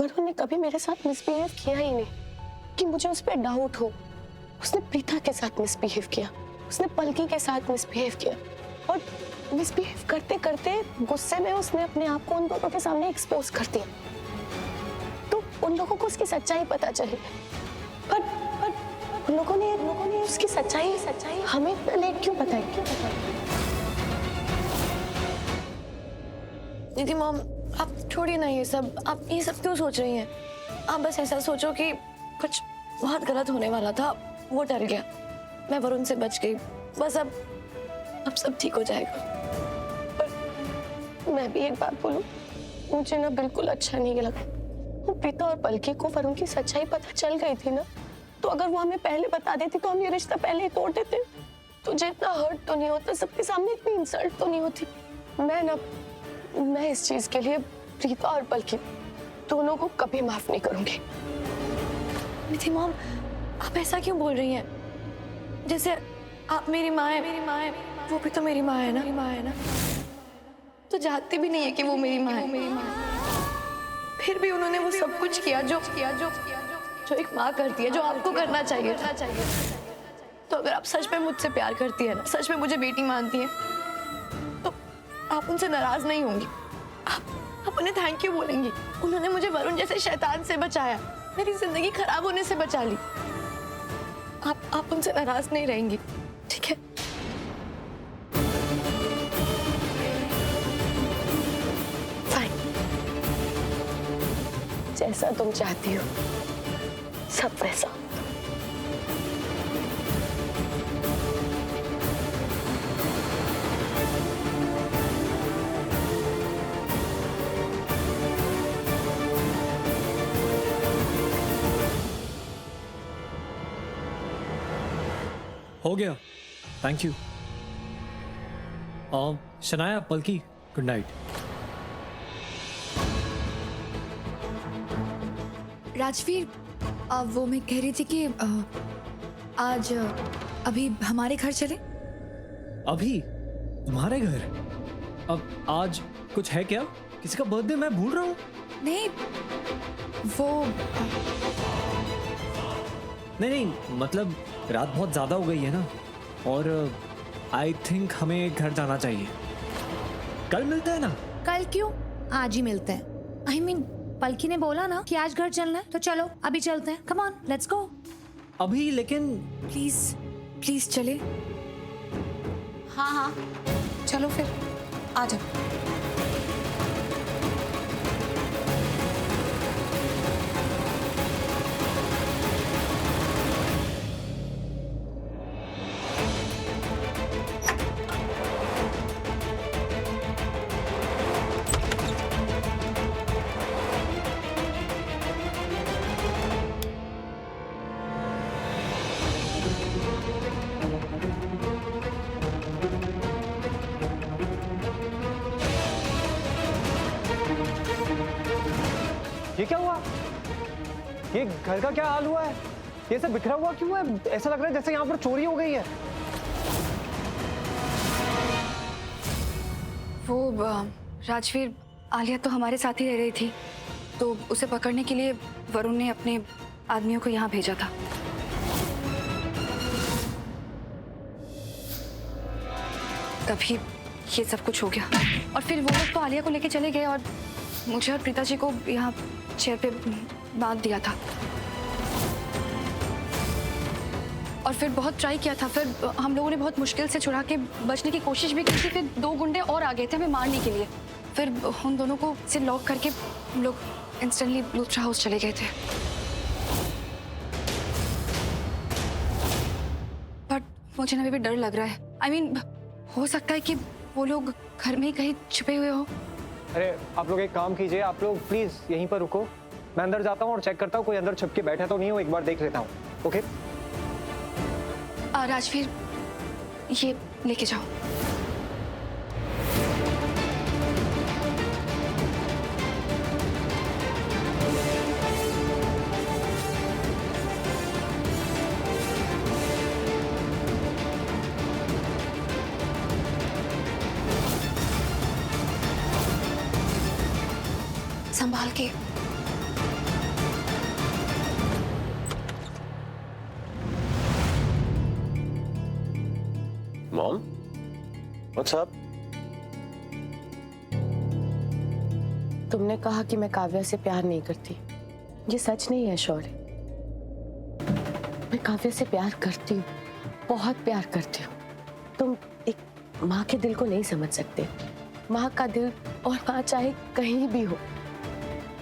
वरुण ने कभी मेरे साथ मिसबिहेव किया ही नहीं कि मुझे उस पर डाउट हो। उसने प्रीता के साथ मिसबिहेव किया, उसने पलकी के साथ मिसबिहेव किया, और मिसबिहेव करते करते गुस्से में उसने अपने आप को उन दोनों के सामने एक्सपोज कर दिया। तो उन लोगों को उसकी सच्चाई पता चली, पर उन लोगों ने उसकी सच्चाई हमें लेट क्यों बताई? दीदी मॉम, आप छोड़िए ना ये सब। आप ये सब क्यों सोच रही हैं? आप बस ऐसा सोचो कि कुछ बहुत गलत होने वाला था, वो डर गया, मैं वरुण से बच गई, बस अब सब ठीक हो जाएगा। पर मैं भी एक बात बोलूं, मुझे ना बिल्कुल अच्छा नहीं लगा। प्रीता और पलकी को वरुण की सच्चाई पता चल गई थी ना, तो अगर वो हमें पहले बता देती तो हम ये रिश्ता पहले ही तोड़ देते। तुझे इतना हर्ट तो नहीं होता, सबके सामने इतनी इंसल्ट तो नहीं होती। मैं इस चीज के लिए प्रीता और पलकी दोनों को कभी माफ नहीं करूंगी। निधि मॉम, आप ऐसा क्यों बोल रही हैं? जैसे आप मेरी माँ है, वो भी तो मेरी माँ है ना। तो जानती भी नहीं है कि वो मेरी माँ है। फिर भी उन्होंने वो सब कुछ किया जो एक माँ करती है, जो आपको करना चाहिए। तो अगर आप सच में मुझसे प्यार करती है ना, सच में मुझे बेटी मानती है, तो आप उनसे नाराज नहीं होंगी। आप उन्हें थैंक यू बोलेंगी। उन्होंने मुझे वरुण जैसे शैतान से बचाया, मेरी जिंदगी खराब होने से बचा ली। आप उनसे नाराज नहीं रहेंगी, ठीक है? फाइन, जैसा तुम चाहती हो सब वैसा। हो गया, thank you. Shanaya, Palki, good night. Rajveer, वो मैं कह रही थी कि आज अभी हमारे घर चले। अभी तुम्हारे घर? अब आज कुछ है क्या? किसी का बर्थडे मैं भूल रहा हूँ? नहीं, वो नहीं, मतलब रात बहुत ज्यादा हो गई है ना, और आई थिंक हमें घर जाना चाहिए। कल मिलते हैं ना? कल क्यों, आज ही मिलते हैं। आई मीन, पलकी ने बोला ना कि आज घर चलना है, तो चलो अभी चलते हैं। Come on, let's go. अभी? लेकिन प्लीज चले। हाँ, चलो फिर, आ जाओ। ये क्या हुआ? ये घर का क्या हाल हुआ है? ये सब बिखरा हुआ क्यों है? ऐसा लग रहा है जैसे यहाँ पर चोरी हो गई है। वो राजवीर, आलिया तो हमारे साथ ही रह रही थी, तो उसे पकड़ने के लिए वरुण ने अपने आदमियों को यहाँ भेजा था। तभी ये सब कुछ हो गया, और फिर वो लोग तो आलिया को लेके चले गए और मुझे और प्रीता जी को यहाँ चेयर पे बांध दिया था। और फिर बहुत ट्राई किया था, फिर हम लोगों ने बहुत मुश्किल से छुड़ा के बचने की कोशिश भी की थी। फिर 2 गुंडे और आ गए थे हमें मारने के लिए। फिर उन दोनों को से लॉक करके हम लोग इंस्टेंटली लूथरा हाउस चले गए थे। बट मुझे ना अभी भी डर लग रहा है। I mean, हो सकता है कि वो लोग घर में ही कहीं छुपे हुए हो। अरे आप लोग एक काम कीजिए, आप लोग प्लीज यहीं पर रुको, मैं अंदर जाता हूँ और चेक करता हूँ कोई अंदर छुप के बैठा तो नहीं हो, एक बार देख लेता हूँ। ओके? राजवीर, ये लेके जाओ। संभाल के। What's up? तुमने कहा कि मैं काव्या से प्यार नहीं करती। ये सच नहीं है शौर्य। मैं काव्या से प्यार करती हूँ, बहुत प्यार करती हूँ। तुम एक माँ के दिल को नहीं समझ सकते। माँ का दिल और माँ चाहे कहीं भी हो,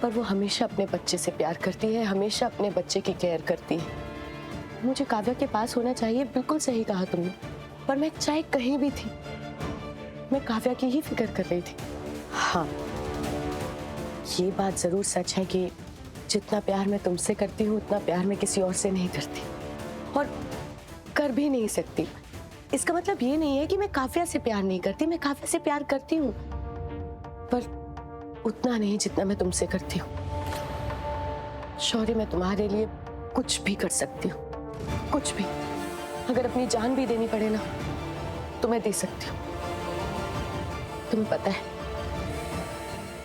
पर वो हमेशा अपने बच्चे से प्यार करती है, हमेशा अपने बच्चे की केयर करती है। मुझे काव्या के पास होना चाहिए, बिल्कुल सही कहा तुमने, पर मैं चाहे कहीं भी थी, मैं काव्या की ही फिक्र कर रही थी। हाँ, ये बात जरूर सच है कि जितना प्यार मैं तुमसे करती हूँ उतना प्यार मैं किसी और से नहीं करती, और कर भी नहीं सकती। इसका मतलब ये नहीं है कि मैं काव्या से प्यार नहीं करती, मैं काव्या से प्यार करती हूँ, पर उतना नहीं जितना मैं तुमसे करती हूँ। शौर्य, मैं तुम्हारे लिए कुछ भी कर सकती हूँ, कुछ भी। अगर अपनी जान भी देनी पड़े ना तो मैं दे सकती हूँ। तुम्हें पता है,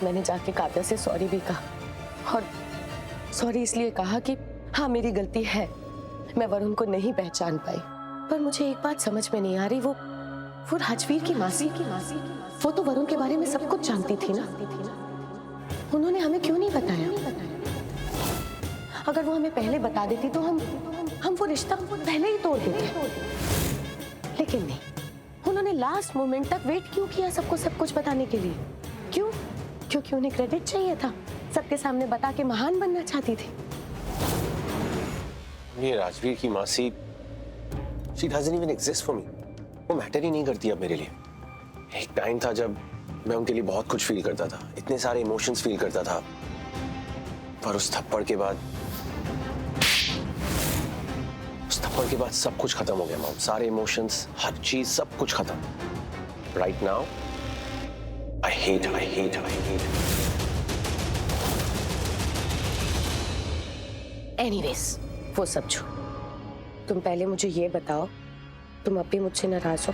मैंने जाके काव्या से सॉरी भी कहा, और सॉरी इसलिए कहा कि हाँ मेरी गलती है, मैं वरुण को नहीं पहचान पाई। पर मुझे एक बात समझ में नहीं आ रही, वो राजवीर की मासी वो तो वरुण के बारे में सब कुछ जानती थी ना, उन्होंने हमें क्यों नहीं बताया? अगर वो हमें पहले बता देती तो हम वो रिश्ता पहले ही तोड़ देते। लेकिन नहीं, उन्होंने लास्ट मोमेंट तक वेट क्यों किया सबको सब कुछ बताने के लिए? क्यों? क्योंकि उन्हें क्रेडिट चाहिए था, सबके सामने बता के महान बनना चाहती थी। ये राजवीर की मासी, she doesn't even exist for me. वो मैटर ही नहीं करती अब मेरे लिए। एक टाइम था जब मैं उनके लिए बहुत कुछ फील करता था, इतने सारे इमोशंस फील करता था, पर उस थप्पड़ के बाद सब कुछ खत्म हो गया मॉम। सारे इमोशंस, हर चीज, सब कुछ खत्म। Right now I hate anyways, वो सब छोड़, तुम पहले मुझे ये बताओ, तुम अब भी मुझसे नाराज हो?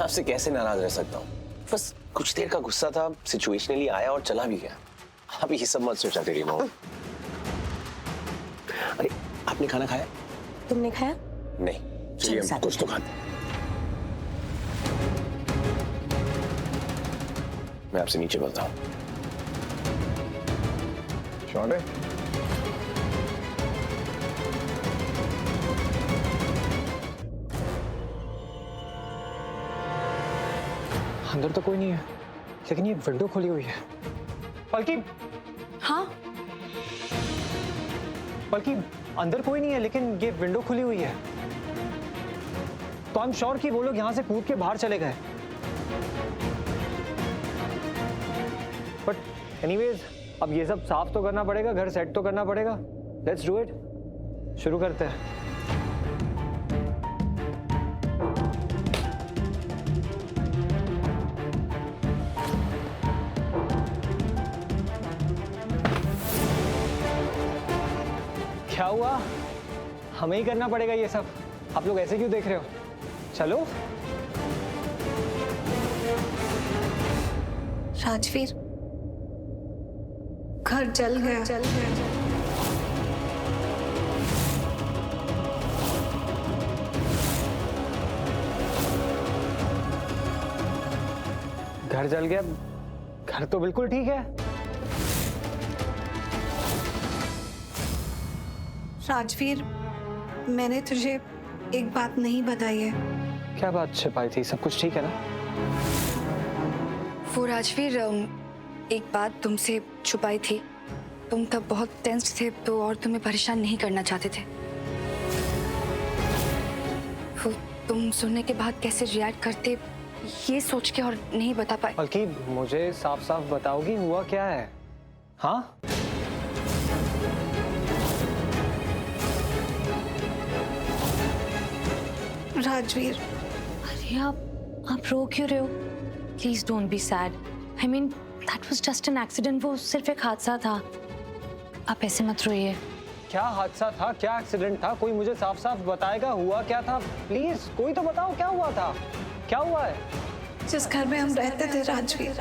आपसे कैसे नाराज रह सकता हूँ? बस कुछ देर का गुस्सा था, सिचुएशनली आया और चला भी गया। अब ये सब मत सोचा तेरी मॉम। अरे आपने खाना खाया? तुमने खाया? नहीं, चलिए हम कुछ तो खाते हैं। मैं आपसे नीचे बोलता हूँ। शौर्य, अंदर तो कोई नहीं है, लेकिन ये विंडो खुली हुई है। बल्कि हाँ, अंदर कोई नहीं है, लेकिन ये विंडो खुली हुई है, तो आई एम श्योर कि वो लोग यहाँ से कूद के बाहर चले गए। बट एनीवेज, अब ये सब साफ तो करना पड़ेगा, घर सेट तो करना पड़ेगा। लेट्स डू इट, शुरू करते हैं। क्या हुआ? हमें ही करना पड़ेगा ये सब। आप लोग ऐसे क्यों देख रहे हो? चलो। राजवीर, घर जल गया। घर जल गया? घर तो बिल्कुल ठीक है। राजवीर, मैंने तुझे एक बात नहीं बताई है। क्या बात छिपाई थी? सब कुछ ठीक है ना? वो राजवीर, एक बात तुमसे छुपाई थी। तुम तब बहुत टेंस थे तो, और तुम्हें परेशान नहीं करना चाहते थे। वो तुम सुनने के बाद कैसे रिएक्ट करते ये सोच के और नहीं बता पाए। बल्कि मुझे साफ साफ बताओगी हुआ क्या है? हाँ, राजवीर, अरे आप रो क्यों रहे हो? Please don't be sad. I mean that was just an accident, वो सिर्फ एक हादसा था। आप ऐसे मत रोइए। क्या हादसा था? क्या एक्सीडेंट था? कोई मुझे साफ साफ बताएगा हुआ क्या था? प्लीज कोई तो बताओ, क्या हुआ था? क्या हुआ है? जिस घर में हम रहते थे राजवीर,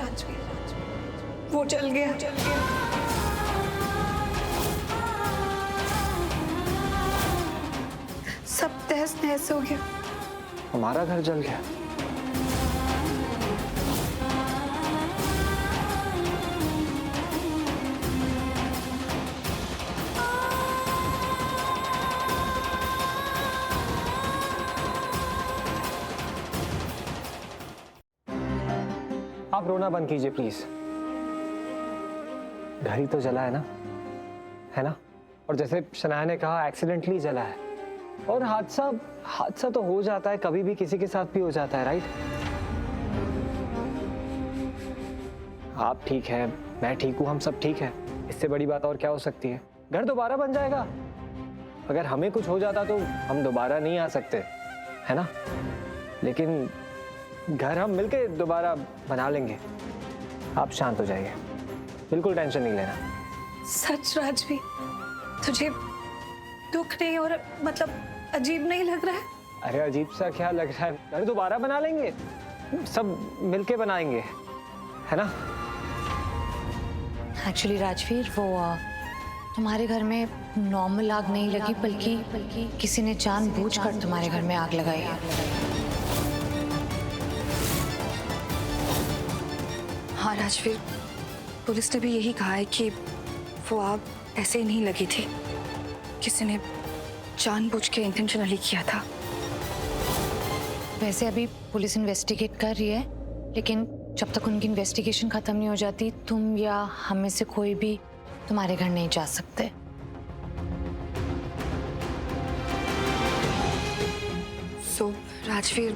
वो जल गया। सब तहस नहस हो गया। हमारा घर जल गया। आप रोना बंद कीजिए प्लीज। घर ही तो जला है ना? और जैसे शनाया ने कहा एक्सीडेंटली जला है, और हादसा तो हो जाता है, कभी भी किसी के साथ भी हो जाता है, राइट? आप ठीक है, मैं ठीक हूं, हम सब ठीक है। इससे बड़ी बात और क्या हो सकती है? घर दोबारा बन जाएगा। अगर हमें कुछ हो जाता तो हम दोबारा नहीं आ सकते, है ना? लेकिन घर हम मिलके दोबारा बना लेंगे। आप शांत हो जाइए, बिल्कुल टेंशन नहीं लेना। सच राजवीर, तुझे दुख नहीं और मतलब अजीब नहीं लग रहा है? अरे अजीब सा क्या लग रहा है? घर दोबारा बना लेंगे, सब मिलके बनाएंगे, है ना? एक्चुअली राजवीर, वो तुम्हारे घर में नॉर्मल आग नहीं लगी, बल्कि किसी ने जानबूझकर तुम्हारे घर में आग लगाई है। हाँ राजवीर, पुलिस ने भी यही कहा है कि वो आग ऐसे ही नहीं लगी थी, किसी ने जानबूझ के इंटेंशनली किया था। वैसे अभी पुलिस इन्वेस्टिगेट कर रही है, लेकिन जब तक उनकी इन्वेस्टिगेशन खत्म नहीं हो जाती, तुम या हम में से कोई भी तुम्हारे घर नहीं जा सकते। सो राजवीर,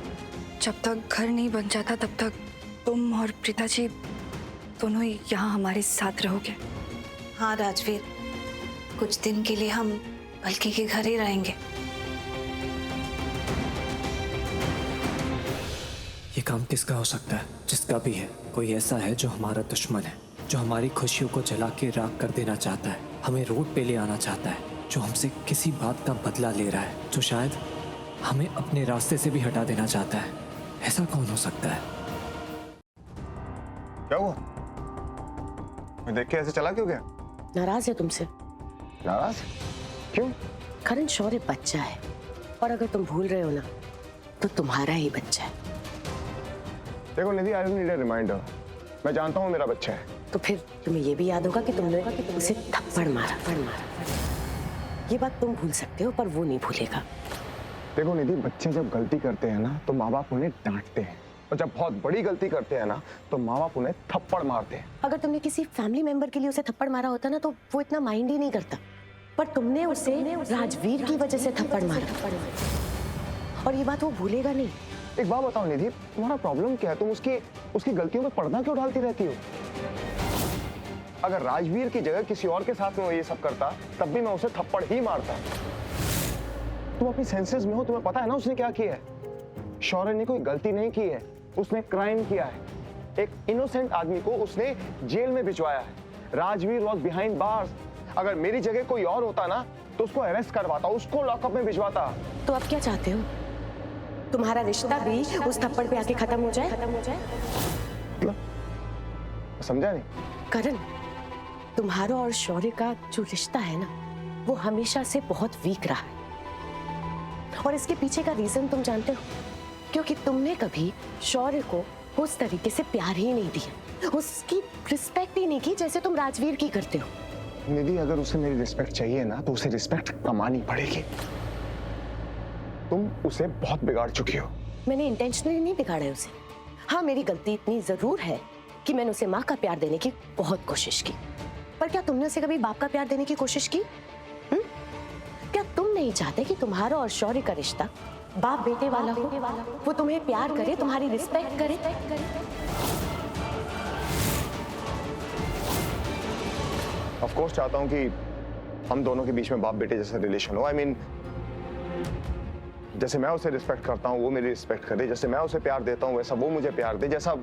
जब तक घर नहीं बन जाता तब तक तुम और प्रीता जी दोनों ही यहाँ हमारे साथ रहोगे। हाँ राजवीर, कुछ दिन के लिए हम बल्कि के घर ही रहेंगे। ये काम किसका हो सकता है? जिसका भी है, कोई ऐसा है जो हमारा दुश्मन है, जो हमारी खुशियों को जला के राख कर देना चाहता है, हमें रोड पे ले आना चाहता है, जो हमसे किसी बात का बदला ले रहा है, जो शायद हमें अपने रास्ते से भी हटा देना चाहता है। ऐसा कौन हो सकता है? क्या हुआ? मैं देख के ऐसे चला क्यों गया? नाराज है तुमसे। नाराज? क्यों? करण शौर्य बच्चा है, और अगर तुम भूल रहे हो ना, तो तुम्हारा ही बच्चा है। देखो निधि, आई नीड अ रिमाइंडर। मैं जानता हूँ मेरा बच्चा है। तो फिर तुम्हें ये भी याद होगा कि तुमने उसे थप्पड़ मारा। ये बात तुम भूल सकते हो, पर वो नहीं भूलेगा। देखो निधि, बच्चे जब गलती करते हैं ना तो माँ बाप उन्हें डांटते हैं, और जब बहुत बड़ी गलती करते हैं ना तो माँ बाप उन्हें थप्पड़ मारते हैं। अगर तुमने किसी फैमिली मेंबर के लिए उसे थप्पड़ मारा होता ना, तो वो इतना माइंड ही नहीं करता, पर तुमने उसे राजवीर की वजह से थप्पड़ मारा, और ये बात वो भूलेगा नहीं। एक बात बताओ निधि, तुम्हारा प्रॉब्लम क्या है? तुम उसकी गलतियों पे पर्दा क्यों डालती रहती हो? अगर राजवीर की जगह किसी और के साथ में वो ये सब करता, तब भी मैं उसे थप्पड़ ही मारता। तुम अपनी सेंसेस में हो, तुम्हें पता है ना उसने क्या किया है। शौर्य ने कोई गलती नहीं की है, उसने क्राइम किया है। एक इनोसेंट आदमी को उसने जेल में भिजवाया है। Rajveer was behind bars. अगर मेरी जगह कोई और होता ना तो उसको अरेस्ट करवाता, उसको लॉकअप में भिजवाता। तो अब क्या चाहते हो? तुम्हारा रिश्ता भी उस थप्पड़ पे आके खत्म हो जाए? मतलब समझा नहीं। करण, तुम्हारा और शौर्य का जो रिश्ता है ना, वो हमेशा से बहुत वीक रहा है, और इसके पीछे का रीजन तुम जानते हो, क्योंकि तुमने कभी शौर्य को उस तरीके से प्यार ही नहीं दिया, उसकी रिस्पेक्ट ही नहीं की जैसे तुम राजवीर की करते हो। निधि, अगर उसे मेरी रिस्पेक्ट चाहिए ना तो उसे रिस्पेक्ट कमानी पड़ेगी। तुम उसे बहुत बिगाड़ चुकी हो। मैंने इंटेंशनली नहीं बिगाड़ा है उसे। हाँ, मेरी गलती इतनी जरूर है कि मैंने उसे माँ का प्यार देने की बहुत कोशिश की, पर क्या तुमने उसे कभी बाप का प्यार देने की कोशिश की? क्या तुम नहीं चाहते कि तुम्हारा और शौर्य का रिश्ता बाप बेटे वाला हो? वो तुम्हें प्यार करे, तुम्हारी रिस्पेक्ट करे। ऑफ कोर्स चाहता हूं कि हम दोनों के बीच में बाप बेटे जैसा रिलेशन हो। आई मीन, जैसे मैं उसे रिस्पेक्ट करता हूं वो मेरी रिस्पेक्ट करे, जैसे मैं उसे प्यार देता हूं वैसा वो मुझे प्यार दे, जैसा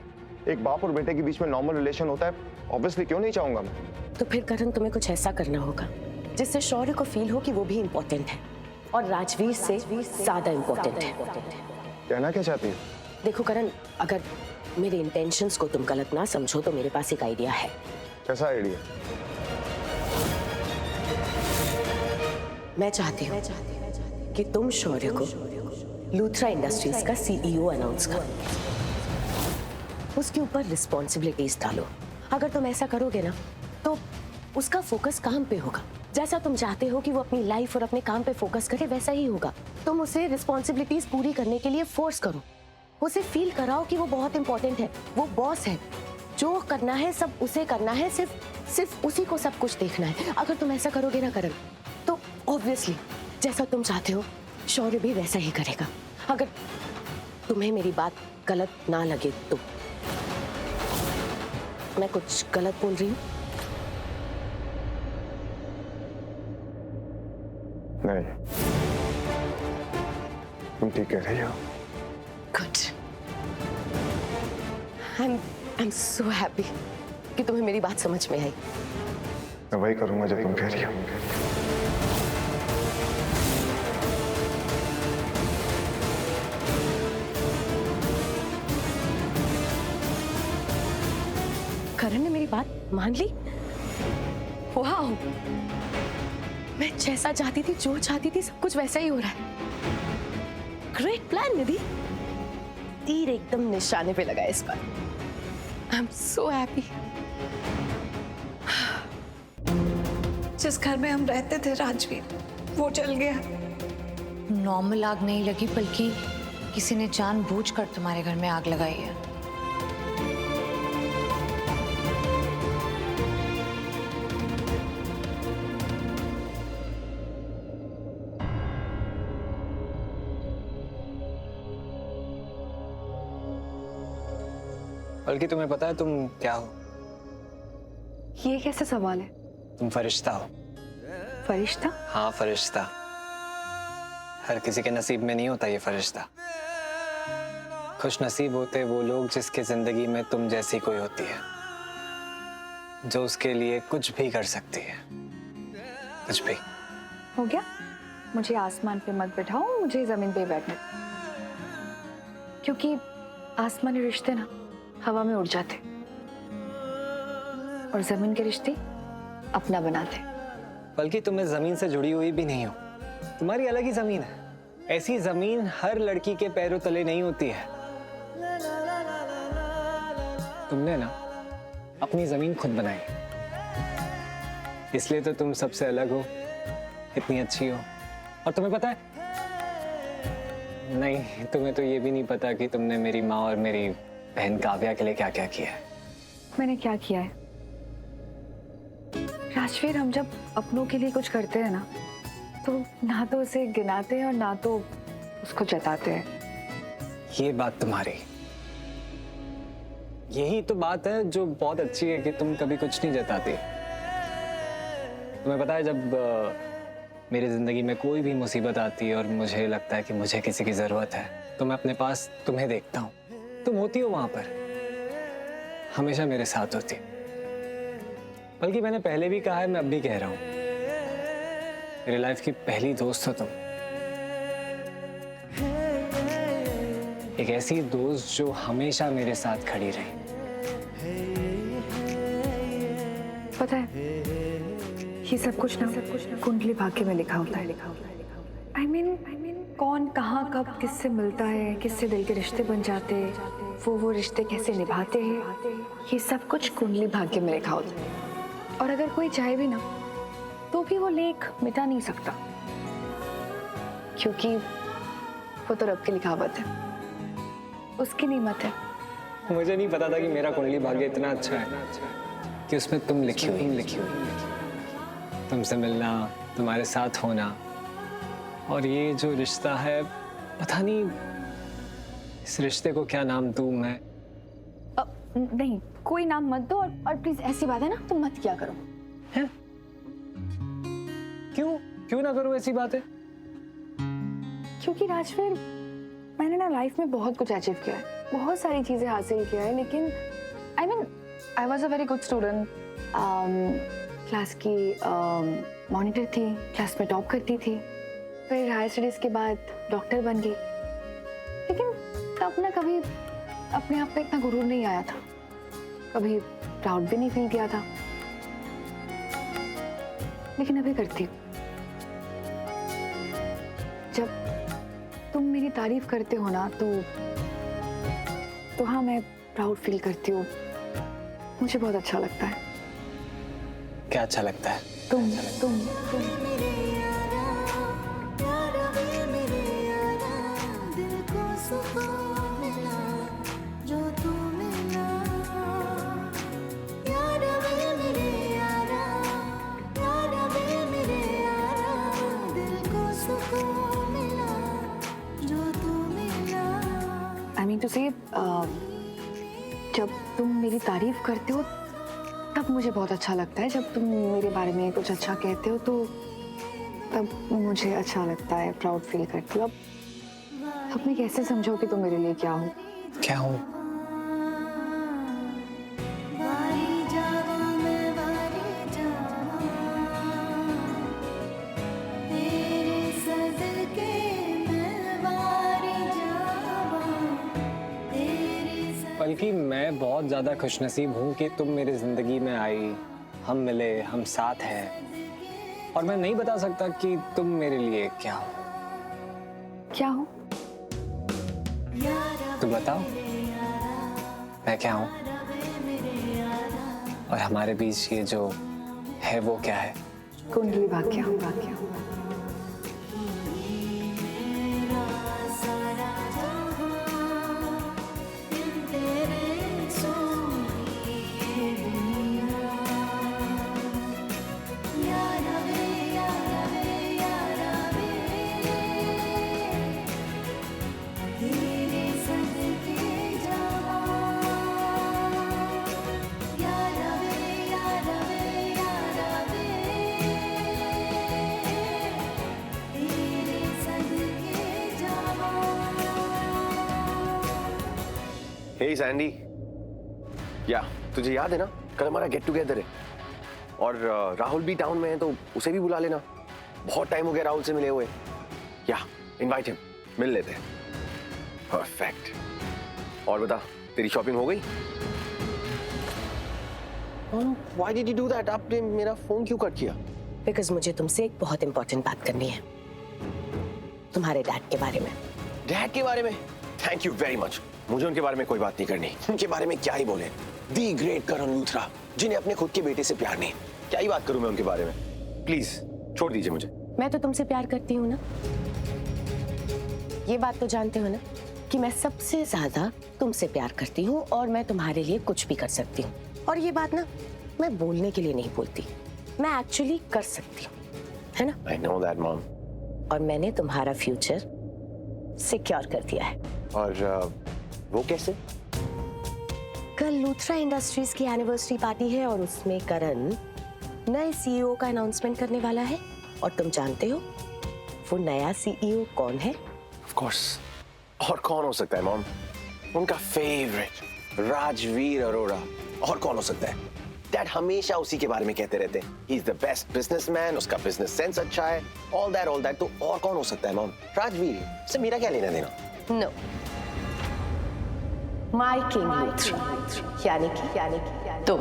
एक बाप और बेटे के बीच में नॉर्मल रिलेशन होता है। ऑब्वियसली क्यों नहीं चाहूंगा मैं? तो फिर करण, तुम्हें कुछ ऐसा करना होगा जिससे शौर्य को फील हो कि वो भी इम्पोर्टेंट है, और राजवीर से ज्यादा इम्पोर्टेंट है। कहना क्या चाहती हो? देखो करण, अगर मेरे इंटेंशंस को तुम गलत ना समझो तो मेरे पास एक आइडिया है। कैसा आइडिया? मैं चाहती हूँ कि तुम शौर्य को लूथरा इंडस्ट्रीज का सीईओ अनाउंस कर। उसके ऊपर रिस्पॉन्सिबिलिटीज डालो। अगर तुम ऐसा करोगे ना तो उसका फोकस काम पे होगा। जैसा तुम चाहते हो कि वो अपनी लाइफ और अपने काम पे फोकस करे वैसा ही होगा। तुम उसे रिस्पॉन्सिबिलिटीज पूरी करने के लिए फोर्स करो। उसे फील कराओ कि वो बहुत इंपॉर्टेंट है, वो बॉस है, जो करना है सब उसे करना है, सिर्फ उसी को सब कुछ देखना है। अगर तुम ऐसा करोगे ना करण, तो ऑब्वियसली जैसा तुम चाहते हो शौर्य भी वैसा ही करेगा। अगर तुम्हें मेरी बात गलत ना लगे तो। मैं कुछ गलत बोल रही हूँ? नहीं, तुम ठीक कह रही हो। Good. I am so happy कि तुम्हें मेरी बात समझ में आई। मैं वही करूंगा जो तुम कह रही हो। करण ने मेरी बात मान ली। वाह, मैं जैसा चाहती थी, जो चाहती थी, सब कुछ वैसा ही हो रहा है। ग्रेट प्लान निधि। तीर एकदम निशाने पे लगा इस बार। I am so happy. जिस घर में हम रहते थे राजवीर, वो जल गया। नॉर्मल आग नहीं लगी, बल्कि किसी ने जानबूझकर तुम्हारे घर में आग लगाई है। बल्कि तुम्हें पता है तुम क्या हो? ये कैसा सवाल है? तुम फरिश्ता हो। फरिश्ता? हाँ, फरिश्ता। हर किसी के नसीब में नहीं होता ये फरिश्ता। खुश नसीब होते वो लोग जिसके जिंदगी में तुम जैसी कोई होती है, जो उसके लिए कुछ भी कर सकती है, कुछ भी। हो गया? मुझे आसमान पे मत बिठाओ, मुझे जमीन पे बैठने, क्योंकि आसमानी रिश्ते ना हवा में उड़ जाते और जमीन के रिश्ते अपना बनाते। बल्कि तुम इस जमीन से जुड़ी हुई भी नहीं हो, तुम्हारी अलग ही जमीन है। ऐसी जमीन हर लड़की के पैरों तले नहीं होती है। तुमने ना अपनी जमीन खुद बनाई, इसलिए तो तुम सबसे अलग हो, इतनी अच्छी हो। और तुम्हें पता है, नहीं तुम्हें तो ये भी नहीं पता कि तुमने मेरी माँ और मेरी बहन काव्या के लिए क्या क्या किया है। मैंने क्या किया है? राजवीर, हम जब अपनों के लिए कुछ करते हैं ना, तो ना तो उसे गिनाते हैं और ना तो उसको जताते हैं। ये बात तुम्हारी, यही तो बात है जो बहुत अच्छी है कि तुम कभी कुछ नहीं जताती। तुम्हें पता है, जब मेरी जिंदगी में कोई भी मुसीबत आती है और मुझे लगता है कि मुझे किसी की जरूरत है, तो मैं अपने पास तुम्हें देखता हूँ। तुम होती हो वहां पर, हमेशा मेरे साथ होती। बल्कि मैंने पहले भी कहा है, मैं अब भी कह रहा हूं, मेरी लाइफ की पहली दोस्त हो तुम। एक ऐसी दोस्त जो हमेशा मेरे साथ खड़ी रही। पता है, ये सब कुछ ना कुंडली भाग्य में लिखा होता है। I mean, कौन कहाँ कब किससे मिलता है, किससे दिल के रिश्ते बन जाते हैं, वो रिश्ते कैसे निभाते हैं, ये सब कुछ कुंडली भाग्य में लिखा होता है। और अगर कोई चाहे भी ना, तो भी वो लेख मिटा नहीं सकता, क्योंकि वो तो रब की लिखावत है, उसकी नीमत है। मुझे नहीं पता था कि मेरा कुंडली भाग्य इतना अच्छा है कि उसमें तुम लिखी हुई। तुमसे मिलना, तुम्हारे साथ होना, और ये जो रिश्ता है, पता नहीं इस रिश्ते को क्या नाम दूं मैं। नहीं, कोई नाम मत दो, और प्लीज ऐसी बात है ना, तुम मत किया करो। है? क्यों ना करो ऐसी बातें? क्योंकि राजवीर, मैंने ना लाइफ में बहुत कुछ अचीव किया है, बहुत सारी चीजें हासिल किया है, लेकिन I was a very good student. Class की मॉनिटर थी, क्लास में टॉप करती थी, फिर हायर स्टडीज के बाद डॉक्टर बन गई। लेकिन तब ना कभी अपने आप पे इतना गुरूर नहीं आया था, कभी प्राउड भी नहीं फील किया था, लेकिन अभी करती हूँ। तुम मेरी तारीफ करते हो ना तो हाँ, मैं प्राउड फील करती हूँ। मुझे बहुत अच्छा लगता है। क्या अच्छा लगता है? तुम आई मीन टू से जब तुम मेरी तारीफ करते हो तब मुझे बहुत अच्छा लगता है। जब तुम मेरे बारे में कुछ अच्छा कहते हो तो तब मुझे अच्छा लगता है, प्राउड फील करती हूँ। अब मैं कैसे समझाऊं कि तुम मेरे लिए क्या हो? क्या हूँ? बल्कि मैं बहुत ज़्यादा खुशनसीब हूँ कि तुम मेरी ज़िंदगी में आई, हम मिले, हम साथ हैं। और मैं नहीं बता सकता कि तुम मेरे लिए क्या हो। क्या हो? तुम बताओ मैं क्या हूँ, और हमारे बीच ये जो है वो क्या है? कुंडली भाग्य। हे सैंडी, या तुझे याद है ना कल हमारा गेट टुगेदर है और राहुल भी टाउन में है तो उसे भी बुला लेना। बहुत टाइम हो गया राहुल से मिले हुए। या इनवाइट हिम, मिल लेते हैं। परफेक्ट। और बता तेरी शॉपिंग हो गई? Why did you do that? आपने मेरा फोन क्यों कट किया? बिकॉज मुझे तुमसे एक बहुत इंपॉर्टेंट बात करनी है, तुम्हारे डैड के बारे में। डैड के बारे में? Thank you very much. मुझे उनके बारे में कोई बात नहीं करनी। उनके बारे में क्या ही बोले। दी ग्रेट करण लूथरा, जिन्हें अपने खुद के बेटे से प्यार नहीं। क्या ही बात करूं मैं उनके बारे में। प्लीज छोड़ दीजिए मुझे। मैं तो तुमसे प्यार करती हूँ ना, ये बात तो जानते हो ना कि मैं सबसे ज्यादा तुमसे प्यार करती हूँ और मैं तुम्हारे लिए कुछ भी कर सकती हूँ। और ये बात ना मैं बोलने के लिए नहीं बोलती, मैं एक्चुअली कर सकती हूँ, है ना? I know that, Mom. और मैंने तुम्हारा फ्यूचर सिक्योर कर दिया है। और वो कैसे? कल लूथरा इंडस्ट्रीज की एनिवर्सरी पार्टी है और उसमें करण नए सीईओ का अनाउंसमेंट करने वाला है। और तुम जानते हो वो नया सीईओ कौन है? Of course. और कौन हो सकता है मॉम? उनका फेवरेट राजवीर अरोड़ा। और कौन हो सकता है? डैड हमेशा उसी के बारे में कहते रहते हैं। He is the best businessman, उसका बिजनेस सेंस अच्छा है, all that। तो और कौन हो सकता है मॉम? राजवीर। इससे मेरा क्या लेना देना? नो, माय किंग लूथरा, यानी कि तुम।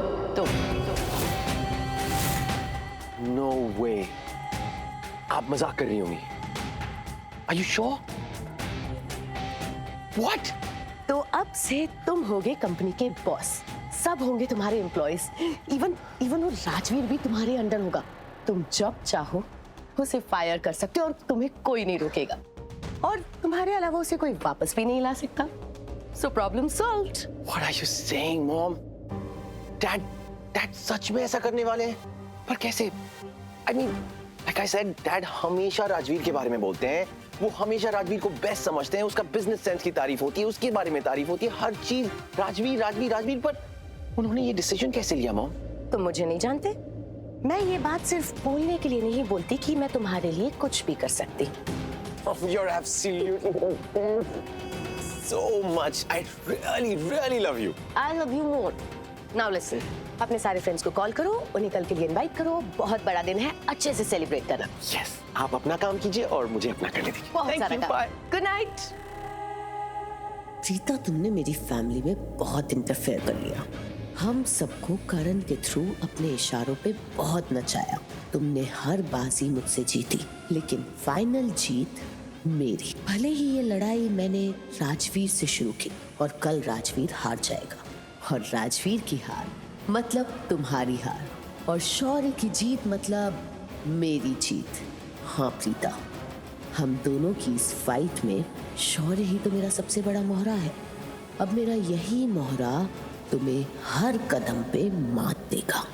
नो वे, आप मजाक कर रही होंगी। Are you sure? What? तो अब से तुम होगे कंपनी के बॉस, सब होंगे तुम्हारे एम्प्लॉइज, इवन वो राजवीर भी तुम्हारे अंडर होगा। तुम जब चाहो उसे फायर कर सकते हो और तुम्हें कोई नहीं रोकेगा, और तुम्हारे अलावा उसे कोई वापस भी नहीं ला सकता। So problem solved. What are you saying, Mom? Dad सच में ऐसा करने वाले हैं? पर कैसे? I mean, like I said, Dad हमेशा राजवीर के बारे में बोलते हैं। वो हमेशा राजवीर को बेस्ट समझते हैं। उसका बिजनेस सेंस की तारीफ होती है, उसके बारे में तारीफ होती है, हर चीज राजवीर। पर उन्होंने ये डिसीजन कैसे लिया, मॉम? तुम मुझे नहीं जानते? मैं ये बात सिर्फ बोलने के लिए नहीं बोलती कि मैं तुम्हारे लिए कुछ भी कर सकती। You're absolutely so much. I really love you. I love you more. Now listen, अपने सारे फ्रेंड्स को कॉल करो, उन्हें कल के लिए इनवाइट करो। बहुत बड़ा दिन है, अच्छे से सेलिब्रेट करना। Yes. आप अपना काम कीजिए और मुझे अपना करने दीजिए। बहुत सारा काम। Bye. Good night. रीता, तुमने मेरी फैमिली में बहुत इंटरफेयर कर लिया। हम सबको करण के थ्रू अपने इशारों पे बहुत नचाया। तुमने हर बाजी मुझसे जीती, लेकिन फाइनल जीत मेरी। भले ही ये लड़ाई मैंने राजवीर से शुरू की और कल राजवीर हार जाएगा, और राजवीर की हार मतलब तुम्हारी हार, और शौर्य की जीत मतलब मेरी जीत। हाँ प्रीता, हम दोनों की इस फाइट में शौर्य ही तो मेरा सबसे बड़ा मोहरा है। अब मेरा यही मोहरा तुम्हें हर कदम पे मात देगा।